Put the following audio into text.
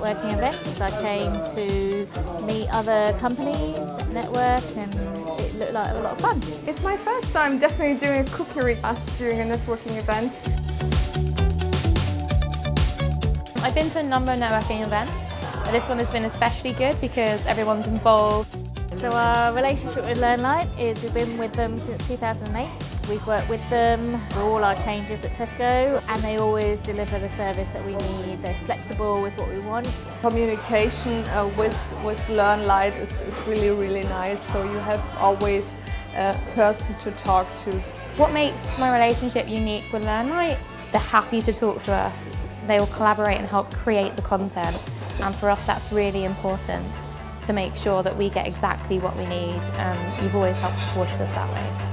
networking events. I came to meet other companies, network, and it looked like a lot of fun. It's my first time definitely doing a cookery class during a networking event. I've been to a number of networking events. This one has been especially good because everyone's involved. So our relationship with Learnlight is we've been with them since 2008. We've worked with them for all our changes at Tesco, and they always deliver the service that we need. They're flexible with what we want. Communication with Learnlight is really nice, so you have always a person to talk to. What makes my relationship unique with Learnlight? They're happy to talk to us. They will collaborate and help create the content, and for us that's really important to make sure that we get exactly what we need, and you've always helped supported us that way.